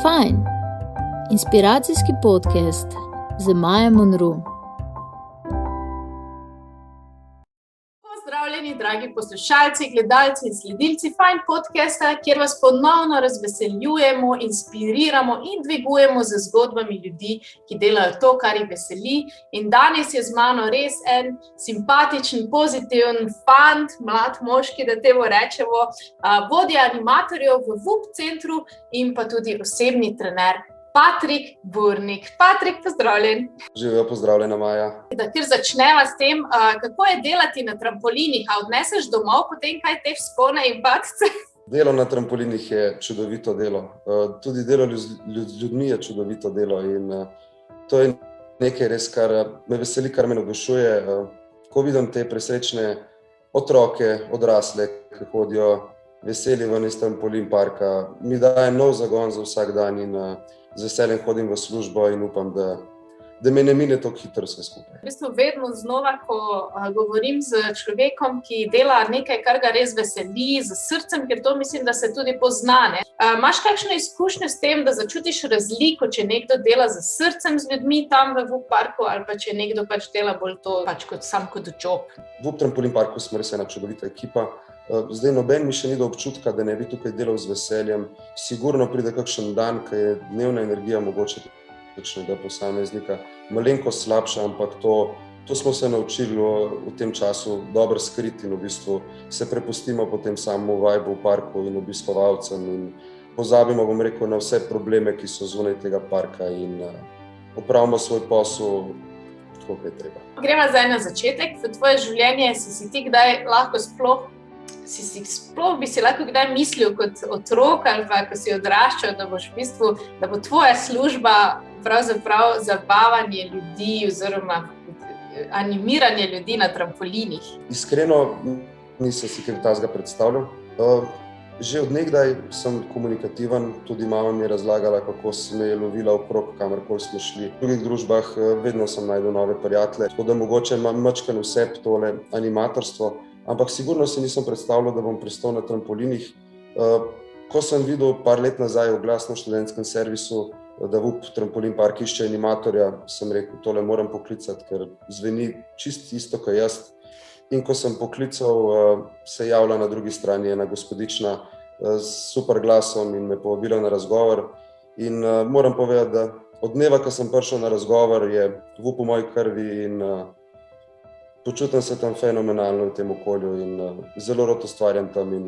Fajn, inspiracijski podcast z Majo Monroe. Pozdravljeni, dragi poslušalci, gledalci in sledilci Fajn podcasta, kjer vas ponovno razveseljujemo, inspiriramo in dvigujemo z zgodbami ljudi, ki delajo to, kar jih veseli. In danes je z mano res en simpatičen, pozitiven fant, mlad moški, da temu rečemo, vodja animatorjev v VUP centru in pa tudi osebni trener Patrik Burnik. Patrik, pozdravljen. Živijo, pozdravljena Maja. Da kar začneva s tem, kako je delati na trampolinih, a odneseš domov potem kaj te vzpone in padce? Delo na trampolinih je čudovito delo. Tudi delo z ljudmi je čudovito delo in to je nekaj res, kar me veseli, kar me navdušuje. Ko vidim te presrečne otroke, odrasle, ki hodijo veseli ven iz trampolin parka, mi daje nov zagon za vsak dan in z veseljem hodim v službo in upam, da me ne mine tako hitro vse skupaj. V bistvu vedno znova, ko govorim z človekom, ki dela nekaj, kar ga res veseli, z srcem, ker to mislim, da se tudi pozna, ne? Imaš kakšno izkušnjo s tem, da začutiš razliko, če nekdo dela z srcem z ljudmi tam v VUP parku ali pa če nekdo dela bolj to kot job? V VUP trampolin parku smo res ena čudovita ekipa. Zdaj noben mi še ni do občutka, da ne bi tukaj delal z veseljem. Sigurno pride kakšen dan, ko je dnevna energija mogoče kakšnega posameznika malenkost slabša, ampak to smo se naučili v tem času dobro skriti in v bistvu se prepustimo potem samemu vibu v parku in obiskovalcem in pozabimo, na vse probleme, ki so zunaj tega parka in opravimo svoj posel tako, kot je treba. Greva zdaj na začetek. V tvoje življenje si ti kdaj lahko bi si lahko kdaj mislil kot otrok ali pa, ko si odraščal, da bo tvoja služba pravzaprav zabavanje ljudi oziroma animiranje ljudi na trampolinih? Iskreno nisem si kaj takega predstavljal. Že od nekdaj sem komunikativen, tudi mama mi je razlagala, kako se me je lovila okrog, kamorkoli smo šli. V drugih družbah vedno sem našel nove prijatelje, tako da mogoče imam majčken vseb tole animatorstvo. Ampak sigurno si nisem predstavljal, da bom pristal na trampolinih. Ko sem videl par let nazaj oglas na študentskem servisu, da VUP trampolin park išče animatorja, sem rekel, tole moram poklicati, ker zveni čisto isto kot jaz. In ko sem poklical, se javlja na drugi strani ena gospodična s super glasom in me povabila na razgovor. In moram povedati, da od dneva, ko sem prišel na razgovor, je VUP v moji krvi in počutim se tam fenomenalno v tem okolju in zelo rad ustvarjam tam in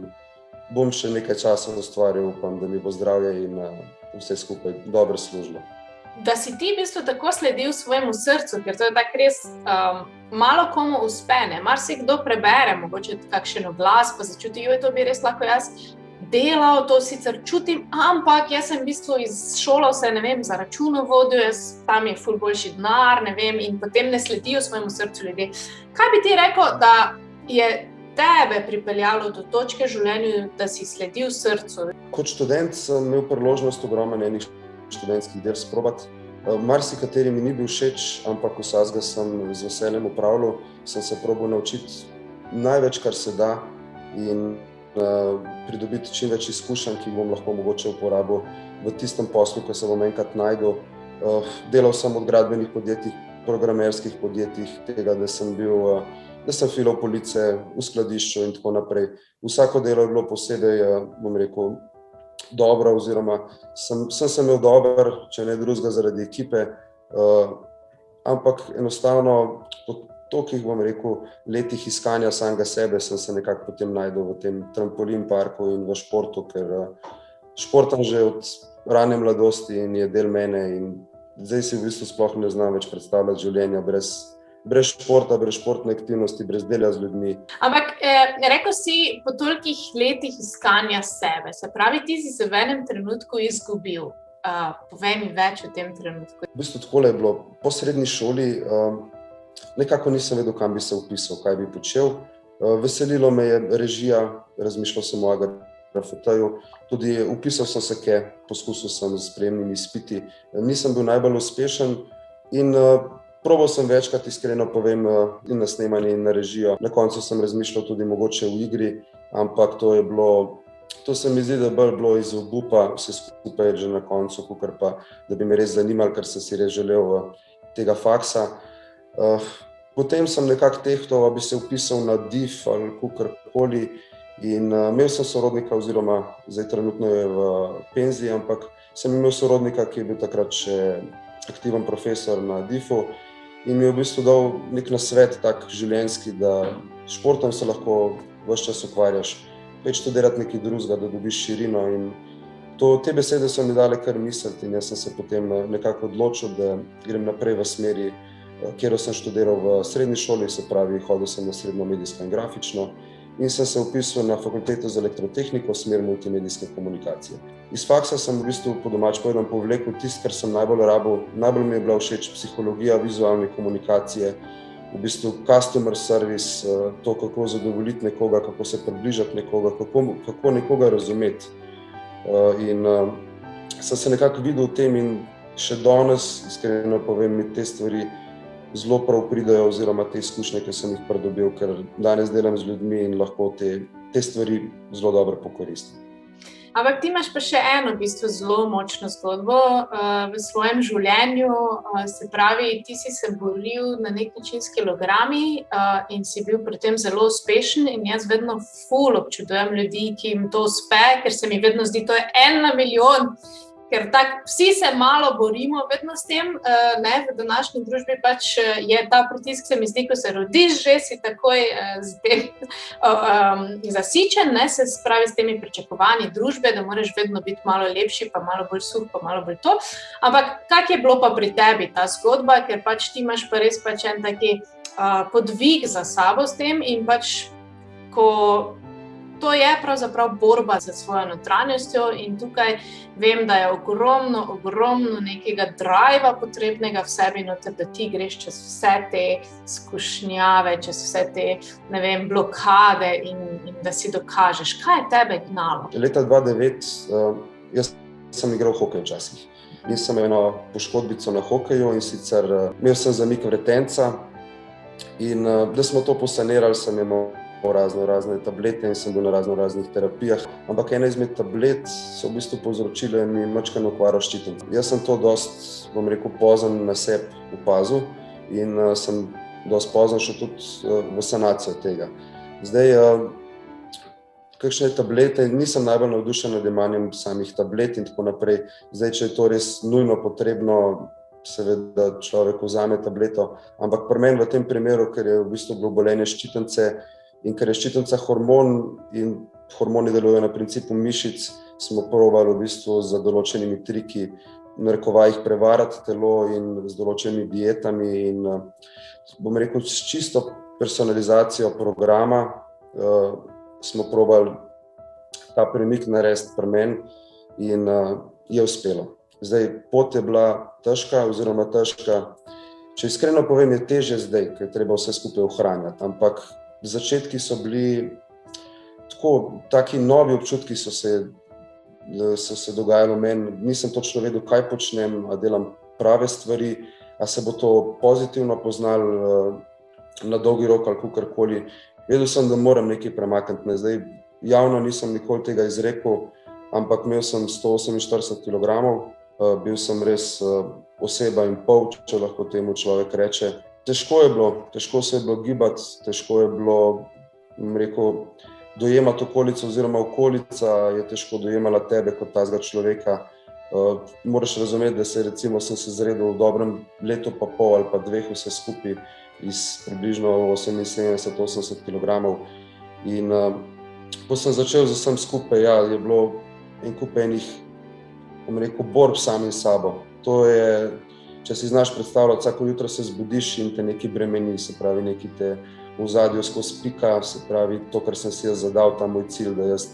bom še nekaj časa ustvarjal, upam, da mi bo zdravje in vse skupaj dobro služilo. Da si ti v bistvu tako sledil svojemu srcu, ker to je tako res malo komu uspe, ne? Marsikdo prebere, mogoče kakšen oglas, pa začuti, to bi res lahko jaz delal, to sicer čutim, ampak jaz sem v bistvu izšolal se, za računovodjo, tam je ful boljši denar, in potem ne sledijo svojemu srcu ljudje. Kaj bi ti rekel, da je tebe pripeljalo do točke v življenju, da si sledil srcu? Kot študent sem imel priložnost ogromno enih študentskih del sprobati. Marsikateri mi ni bil všeč, ampak vsega sem z veseljem opravljal, sem se probal naučiti največ, kar se da in pridobiti čim več izkušenj, ki bom lahko mogoče uporabil v tistem poslu, ko se bom enkrat najdel. Delal sem od gradbenih podjetij, programerskih podjetij, tega, da sem filal police v skladišču in tako naprej. Vsako delo je bilo posebej, dobro oziroma sem se imel dobro, če ne drugega zaradi ekipe, ampak enostavno po tolikih, letih iskanja samega sebe sem se nekako potem najdel v tem trampolin parku in v športu, ker športam že od rane mladosti in je del mene in zdaj si v bistvu sploh ne znam več predstavljati življenja brez športa, brez športne aktivnosti, brez dela z ljudmi. Ampak rekel si po tolikih letih iskanja sebe, se pravi, ti si se v enem trenutku izgubil. Povej mi več o tem trenutku. V bistvu takole je bilo. Po srednji šoli nekako nisem vedel, kam bi se vpisal, kaj bi počel. Veselilo me je režija, razmišljal sem o grafotaju, tudi vpisal sem se poskusil sem s sprejemnimi izpiti. Nisem bil najbolj uspešen in probal sem večkrat, iskreno povem, in na snemanje in na režijo. Na koncu sem razmišljal tudi mogoče v igri, ampak to je bilo To se mi zdi, da bolj bilo iz obupa, vse skupaj že na koncu, kakor pa, da bi me res zanimalo, ker sem si res želel tega faksa. Potem sem nekako tehtal, bi se vpisal na DIF ali kakorkoli in imel sem sorodnika, oziroma zdaj trenutno je v penziji, ampak sem imel sorodnika, ki je bil takrat še aktiven profesor na DIF-u in mi je v bistvu dal nek nasvet, tak življenjski, da športom se lahko ves čas ukvarjaš, peč študirati nekaj drugega, da dobiš širino in te besede so mi dale kar misliti in jaz sem se potem nekako odločil, da grem naprej v smeri, kjer sem študiral v srednji šoli, se pravi, hodil sem na srednjo medijsko in grafično in sem se vpisal na fakulteto za elektrotehniko, smer multimedijske komunikacije. Iz faksa sem v bistvu po domač povedano povlekel tisto, kar sem najbolj rabil, najbolj mi je bila všeč psihologija, vizualne komunikacije, v bistvu customer service, to, kako zadovoljiti nekoga, kako se približati nekoga, kako nekoga razumeti. In sem se nekako videl v tem in še danes, iskreno povem, mi te stvari zelo prav pridajo, oziroma te izkušnje, ki sem jih pridobil, ker danes delam z ljudmi in lahko te stvari zelo dobro pokoristim. Ampak ti imaš pa še eno v bistvu zelo močno zgodbo v svojem življenju, se pravi, ti si se boril na nek način s kilogrami in si bil pri tem zelo uspešen in jaz vedno ful občudujem ljudi, ki jim to uspe, ker se mi vedno zdi, to je 1 na milijon, ker vsi se malo borimo vedno s tem, v današnji družbi pač je ta pritisk, se mi zdi, ko se rodiš, že si takoj z tem zasičen, se spravi s temi pričakovanji družbe, da moraš vedno biti malo lepši, pa malo bolj suh, pa malo bolj to. Ampak kak je bilo pa pri tebi ta zgodba, ker pač ti imaš pa res pač en taki podvig za sabo s tem in pač, ko to je pravzaprav borba za svojo notranjostjo in tukaj vem, da je ogromno nekega driva potrebnega v sebi, da ti greš čez vse te skušnjave, čez vse te, blokade in da si dokažeš. Kaj je tebe gnalo? Leta 2009 jaz sem igral hokej včasih in sem imel eno poškodbico na hokeju in sicer imel sem zamik vretenca in da smo to posanirali, sem imel razne tablete in sem bil na raznih terapijah, ampak ena izmed tablet so v bistvu povzročile mi majčkeno okvaro ščitnice. Jaz sem to dosti, pozno na sebi opazil in sem dosti pozno šel tudi v sanacijo tega. Zdaj, kakšne tablete, nisem najbolj navdušen nad jemanjem samih tablet in tako naprej. Zdaj, če je to res nujno potrebno, seveda človek vzame tableto, ampak pri meni v tem primeru, ker je v bistvu bilo obolenje ščitnice, in ker je ščitnica hormon in hormoni delujejo na principu mišic, smo probali v bistvu z določenimi triki, narekovajih, prevarati telo in z določenimi dietami in s čisto personalizacijo programa smo probali ta premik narediti pri meni in je uspelo. Zdaj, pot je bila težka, če iskreno povem, je težje zdaj, ker je treba vse skupaj ohranjati, ampak začetki so bili taki novi občutki so se dogajali v meni, nisem točno vedel, kaj počnem, a delam prave stvari, a se bo to pozitivno poznalo na dolgi rok ali kakorkoli. Vedel sem, da moram nekaj premakniti. Zdaj, javno nisem nikoli tega izrekel, ampak imel sem 148 kilogramov, bil sem res oseba in pol, če lahko temu človek reče. Težko se je bilo gibati, težko je bilo, dojemati okolico oziroma okolica je težko dojemala tebe kot tazga človeka. Moraš razumeti, da sem se zredil v dobrem letu pa pol ali pa 2 vse skupaj iz približno 78-80 kilogramov. In ko sem začel z vsem skupaj, je bilo en kup enih, borb samim sabo. To je, če si znaš predstavljati, vsako jutro se zbudiš in te nekaj bremeni, se pravi, nekaj te v ozadju skozi pika, se pravi, to, kar sem si jaz zadal, ta moj cilj, da jaz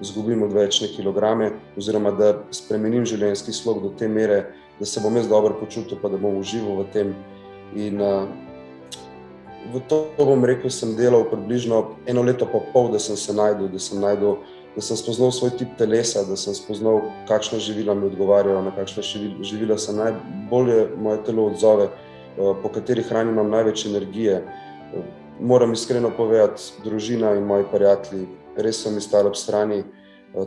izgubim odvečne kilograme oziroma da spremenim življenjski slog do te mere, da se bom jaz dobro počutil, pa da bom užival v tem. In v to, sem delal približno 1 leto pa pol, da sem se najdel, da sem spoznal svoj tip telesa, da sem spoznal, kakšna živila mi odgovarjajo, na kakšna živila se najbolje moje telo odzove, po kateri hrani imam največ energije. Moram iskreno povedati, družina in moji prijatelji res so mi stali ob strani.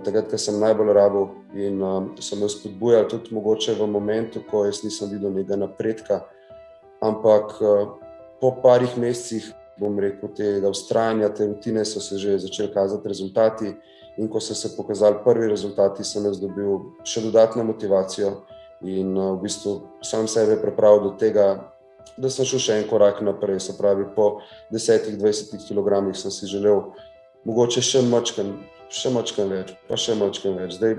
takrat, ko sem najbolj rabil in so me spodbujali tudi mogoče v momentu, ko jaz nisem videl nekega napredka, ampak po parih mesecih, bom rekel, tega vztrajanja, te rutine so se že začeli kazati rezultati in ko so se pokazali prvi rezultati, sem jaz dobil še dodatno motivacijo in v bistvu sam sebe pripravil do tega, da sem šel še en korak naprej, se pravi po 10-20 kilogramih sem si želel mogoče še mačken več, pa še mačken več. Zdaj,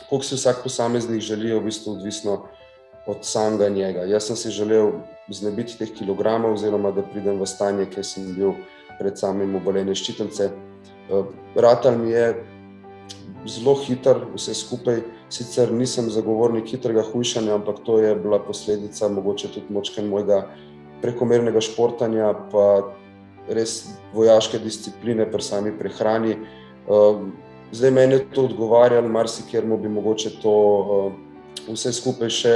koliko si vsak posameznik želi, je v bistvu odvisno od samega njega. Jaz sem si želel znebiti teh kilogramov oziroma da pridem v stanje, kjer sem bil pred samim obolenjem ščitnice. Ratal mi je zelo hiter vse skupaj, sicer nisem zagovornik hitrega hujšanja, ampak to je bila posledica mogoče tudi močken mojega prekomernega športanja, pa res vojaške discipline pri sami prehrani. Zdaj meni je to odgovarjalo, marsikjermu bi mogoče to vse skupaj še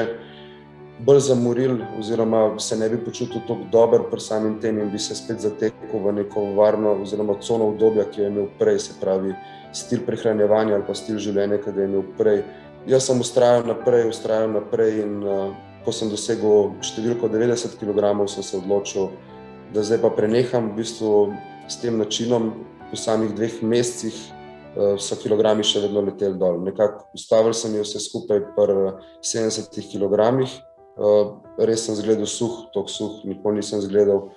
bolj zamoril oziroma se ne bi počutil tako dober pri samim tem in bi se spet zatekel v neko varno oziroma cono obdobja, ki jo je imel prej, se pravi stil prehranjevanja ali pa stil življenja, ki ga je imel prej. Jaz sem ustrajal naprej in ko sem dosegel številko 90 kg, sem se odločil, da zdaj pa preneham v bistvu s tem načinom. Po samih 2 mesecih so kilogrami še vedno leteli dol. Nekako ustavil sem jo vse skupaj pri 70 kg. Res sem zgledal toliko suh, nikoli nisem zgledal.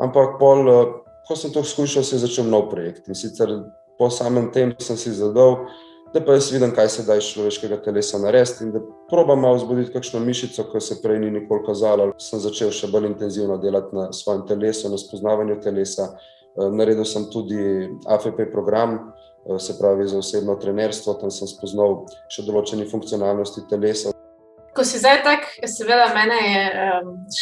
Ampak ko sem to skušal, se je začel nov projekt. In sicer po samem tem sem si zadal, da pa jaz vidim, kaj se da iz človeškega telesa narediti in da probam malo vzbuditi kakšno mišico, ko se prej ni nikoli kazalo. Sem začel še bolj intenzivno delati na svojem telesu, na spoznavanju telesa. Naredil sem tudi AFP program, se pravi za osebno trenerstvo, tam sem spoznal še določene funkcionalnosti telesa. Ko si zdaj tak, seveda mene je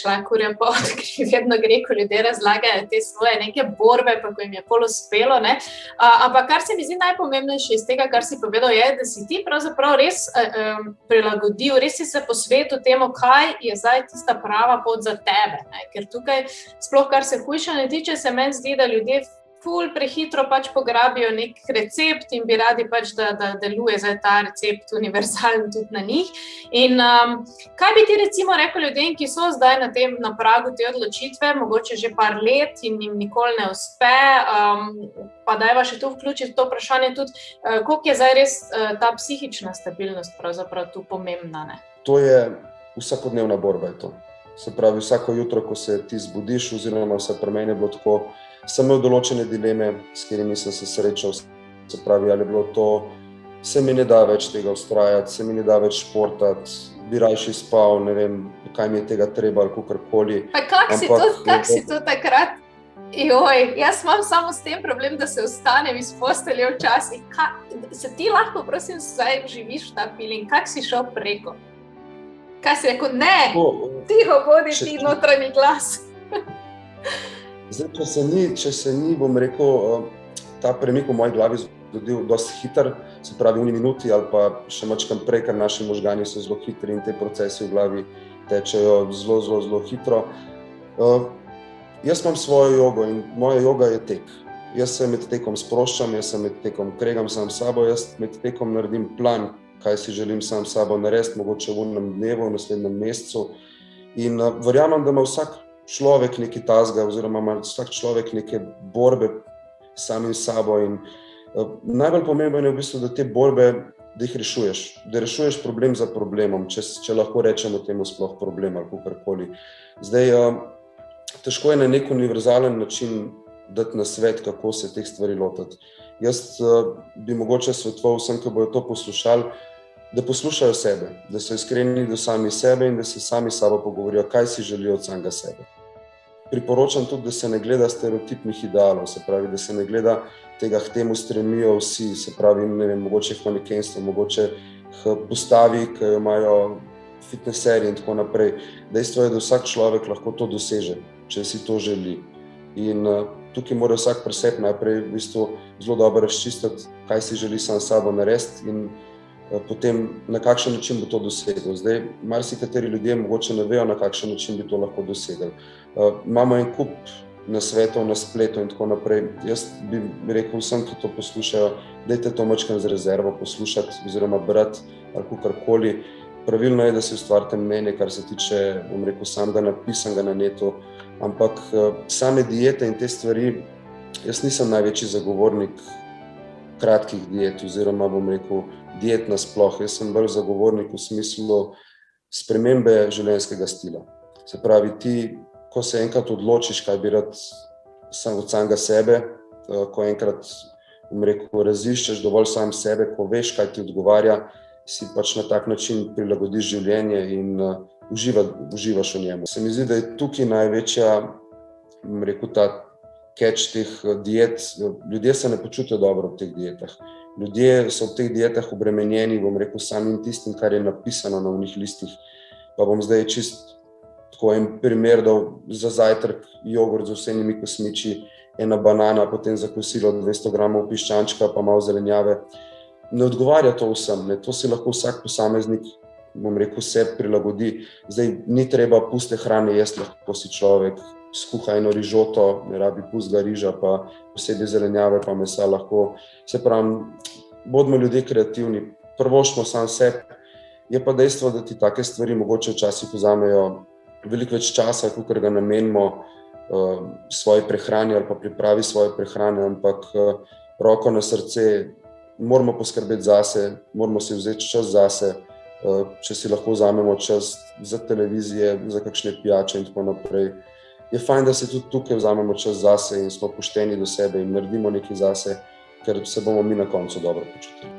šla kurja pot, ker vedno gre, ko ljudje razlagajo te svoje neke borbe, pa ko jim je pol uspelo, ne. Ampak kar se mi zdi najpomembnejše iz tega, kar si povedal, je, da si ti pravzaprav res prilagodil, res si se posvetil temu, kaj je zdaj tista prava pot za tebe, ne. Ker tukaj, sploh kar se hujšanja tiče, se meni zdi, da ljudje ful prehitro pač pograbijo nek recept in bi radi pač, da deluje zdaj ta recept univerzalen tudi na njih. In kaj bi ti recimo rekel ljudem, ki so zdaj na pragu te odločitve, mogoče že par let in jim nikoli ne uspe, pa dajva še tu vključiti to vprašanje tudi, koliko je zdaj res ta psihična stabilnost pravzaprav tu pomembna, ne? To je vsakodnevna borba, je to. Se pravi, vsako jutro, ko se ti zbudiš, oziroma vse pri meni je bilo tako, sem imel določene dileme, s katerimi sem se srečal, se pravi, ali je bilo to, se mi ne da več tega vztrajati, se mi ne da več športati, bi rajši spal, ne vem, kaj mi je tega treba ali kakorkoli. Pa kak si to takrat? Joj, jaz imam samo s tem problem, da se vstanem iz postelje včasih. Se ti lahko, prosim, zdaj živiš ta feeling, kak si šel preko? Kaj si rekel? Ne, tiho bodi ti notranji glas. Zdaj, če se ni, bom rekel, ta premik v moji glavi zgodil dosti hiter, se pravi v minuti ali pa še mačkam prej, ker naši možgani so zelo hitri in te procesi v glavi tečejo zelo hitro. Jaz imam svojo jogo in moja joga je tek. Jaz se med tekom sproščam, jaz se med tekom kregam sam s sabo, jaz med tekom naredim plan, kaj si želim sam s sabo narediti, mogoče v enem dnevu, v naslednjem mesecu. In verjamem, da ima vsak človek nekaj tazga, oziroma ima vsak človek neke borbe samim sabo in najbolj pomembno je v bistvu, da te borbe, da jih rešuješ, da rešuješ problem za problemom, če lahko rečemo temu sploh problem ali kakorkoli. Zdaj, težko je na nek univerzalen način dati nasvet, kako se teh stvari lotiti. Jaz bi mogoče svetoval vsem, ki bodo to poslušali, da poslušajo sebe, da so iskreni do sami sebe in da se sami s sabo pogovorijo, kaj si želijo od samega sebe. Priporočam tudi, da se ne gleda stereotipnih idealov, se pravi, da se ne gleda tega, k temu stremijo vsi, se pravi, ne vem, mogoče manekenstvo, mogoče postavi, ki imajo fitnesserji in tako naprej. Dejstvo je, da vsak človek lahko to doseže, če si to želi. In tukaj mora vsak pri sebi najprej v bistvu zelo dobro razčistiti, kaj si želi sam s sabo narediti in potem na kakšen način bo to dosegel. Zdaj, marsikateri ljudje mogoče ne vejo, na kakšen način bi to lahko dosegli. Imamo en kup nasvetov na spletu in tako naprej. Jaz bi rekel vsem, ki to poslušajo, dajte to majčkeno z rezervo poslušati oziroma brati ali kakorkoli. Pravilno je, da si ustvarite mnenje, kar se tiče, bom rekel, samega napisanega na netu, ampak same diete in te stvari, jaz nisem največji zagovornik kratkih diet oziroma, bom rekel, diet nasploh. Jaz sem bolj zagovornik v smislu spremembe življenjskega stila. Se pravi, ti, ko se enkrat odločiš, kaj bi rad sam od samega sebe, ko enkrat, bom rekel, raziščeš dovolj sam sebe, ko veš, kaj ti odgovarja, si pač na tak način prilagodiš življenje in uživaš v njemu. Se mi zdi, da je tukaj največja, bom rekel, ta catch teh diet. Ljudje se ne počutijo dobro v teh dietah. Ljudje so v teh dietah obremenjeni, bom rekel, samim tistim, kar je napisano na onih listih. Pa bom zdaj čist tako en primer dal: za zajtrk jogurt z vsemi kosmiči, ena banana, potem za kosilo 200 gramov piščančka pa malo zelenjave. Ne odgovarja to vsem, ne. To si lahko vsak posameznik, bom rekel, se prilagodi. Zdaj ni treba puste hrane jesti, lahko si človek skuha eno rižoto, ne rabi pustega riža, pa posebej zelenjave pa mesa lahko. Se pravi, bodimo ljudje kreativni, prvoščimo sam sebi. Je pa dejstvo, da ti take stvari mogoče včasih vzamejo veliko več časa, kakor ga namenimo svoji prehrani ali pa pripravi svoje prehrane, ampak roko na srce, moramo poskrbeti zase, moramo si vzeti čas zase, če si lahko vzamemo čas za televizije, za kakšne pijače in tako naprej. Je fajn, da si tudi tukaj vzamemo čas zase in smo pošteni do sebe in naredimo nekaj zase, ker se bomo mi na koncu dobro počutili.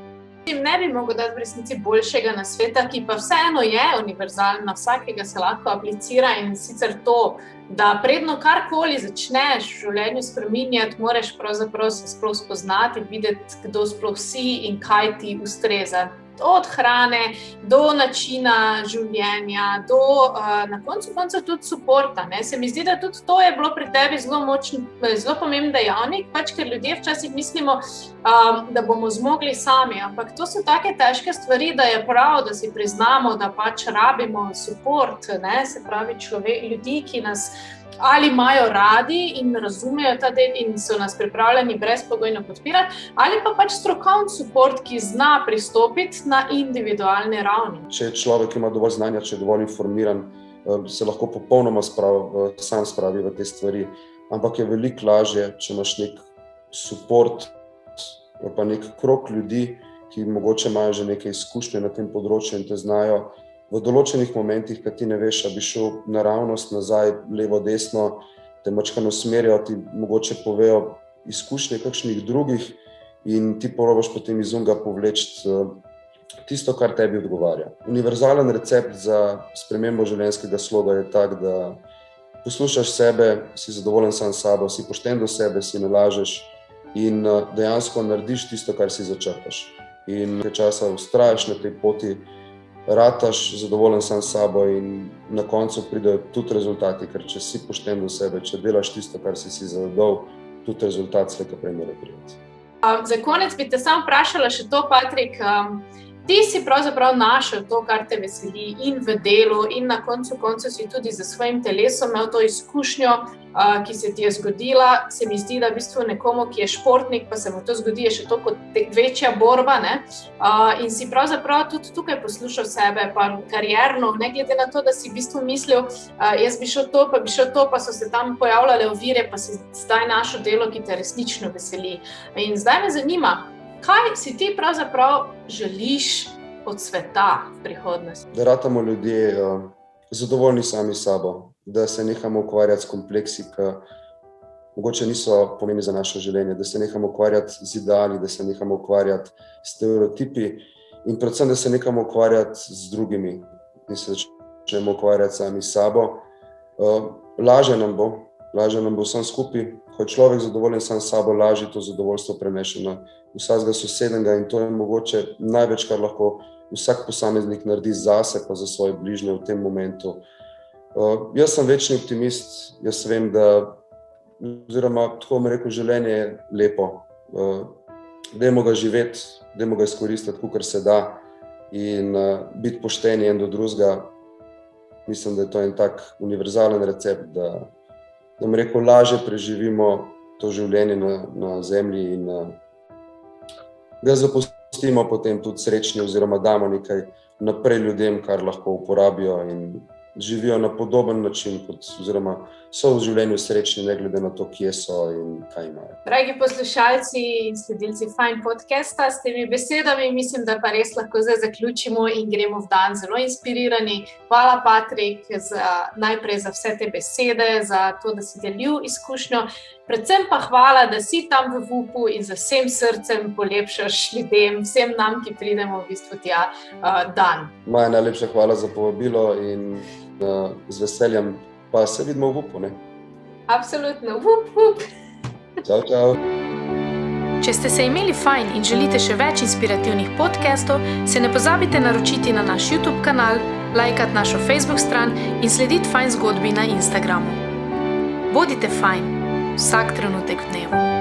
Ne bi mogel dati v resnici boljšega nasveta, ki pa vseeno je univerzalen, na vsakega se lahko aplicira, in sicer to, da predno karkoli začneš v življenju spreminjati, moraš pravzaprav se sploh spoznati, videti, kdo sploh si in kaj ti ustreza. Od hrane do načina življenja, do na koncu koncev tudi suporta, ne. Se mi zdi, da tudi to je bilo pri tebi zelo močen, zelo pomemben dejavnik, pač ker ljudje včasih mislimo, da bomo zmogli sami, ampak to so take težke stvari, da je prav, da si priznamo, da pač rabimo suport, ne. Se pravi, ljudi, ki nas ali imajo radi in razumejo ta del in so nas pripravljeni brezpogojno podpirati, ali pa pač strokovni suport, ki zna pristopiti na individualni ravni. Če človek ima dovolj znanja, če je dovolj informiran, se lahko popolnoma sam spravi v te stvari, ampak je veliko lažje, če imaš nek suport ali pa nek krog ljudi, ki mogoče imajo že nekaj izkušnje na tem področju in te znajo v določenih momentih, kad ti ne veš, a bi šel naravnost nazaj, levo, desno, te majčkeno usmerijo, ti mogoče povejo izkušnje kakšnih drugih in ti probaš potem iz onega povleči tisto, kar tebi odgovarja. Univerzalen recept za spremembo življenjskega sloga je tak, da poslušaš sebe, si zadovoljen sam s sabo, si pošten do sebe, si ne lažeš in dejansko narediš tisto, kar si začrtaš. In nekaj časa vztrajaš na tej poti, rataš zadovoljen sam s sabo in na koncu pridejo tudi rezultati, ker če si pošten do sebe, če delaš tisto, kar si zadal, tudi rezultat slej ko prej mora priti. Za konec bi te samo vprašala še to, Patrik. Ti si pravzaprav našel to, kar te veseli in v delu in na koncu si tudi za svojim telesom imel to izkušnjo, ki se ti je zgodila. Se mi zdi, da v bistvu nekomu, ki je športnik, pa se mu to zgodi, je še to kot večja borba, ne? In si pravzaprav tudi tukaj poslušal sebe, pa karierno, ne glede na to, da si v bistvu mislil, jaz bi šel to, pa so se tam pojavljale ovire, pa si zdaj našel delo, ki te resnično veseli. In zdaj me zanima, kaj si ti pravzaprav želiš od sveta v prihodnosti? Da ratamo ljudje zadovoljni sami s sabo, da se nehamo ukvarjati s kompleksi, ki mogoče niso pomembni za naše življenje, da se nehamo ukvarjati z ideali, da se nehamo ukvarjati s stereotipi in predvsem, da se nehamo ukvarjati z drugimi in se začnemo ukvarjati sami s sabo. Lažje nam bo vsem skupaj. Ko je človek zadovoljen sam s sabo, lažje to zadovoljstvo preneše na vsakega sosednega in to je mogoče največ, kar lahko vsak posameznik naredi zase pa za svoje bližnje v tem momentu. Jaz sem večni optimist, jaz vem, da, oziroma tako bom rekel, življenje je lepo. Dajmo ga živeti, dajmo ga izkoristiti, kakor se da in biti pošteni en do drugega. Mislim, da je to en tak univerzalen recept, da da mi rekel, lažje preživimo to življenje na zemlji in ga zapustimo potem tudi srečni oziroma damo nekaj naprej ljudem, kar lahko uporabijo in živijo na podoben način, oziroma so v življenju srečni, ne glede na to, kje so in kaj imajo. Dragi poslušalci in sledilci Fine podcasta, s temi besedami mislim, da pa res lahko zdaj zaključimo in gremo v dan zelo inspirirani. Hvala, Patrik, najprej za vse te besede, za to, da si delil izkušnjo. Predvsem pa hvala, da si tam v VUP-u in za vsem srcem polepšaš ljudem, vsem nam, ki pridemo v bistvu tja dan. Maja, najlepša hvala za povabilo in z veseljem pa se vidimo v VUP-u, ne? Absolutno, VUP. Čau, čau. Če ste se imeli fajn in želite še več inspirativnih podcastov, se ne pozabite naročiti na naš YouTube kanal, lajkati našo Facebook stran in slediti Fine zgodbi na Instagramu. Bodite fajn, vsak trenutek v dnevu.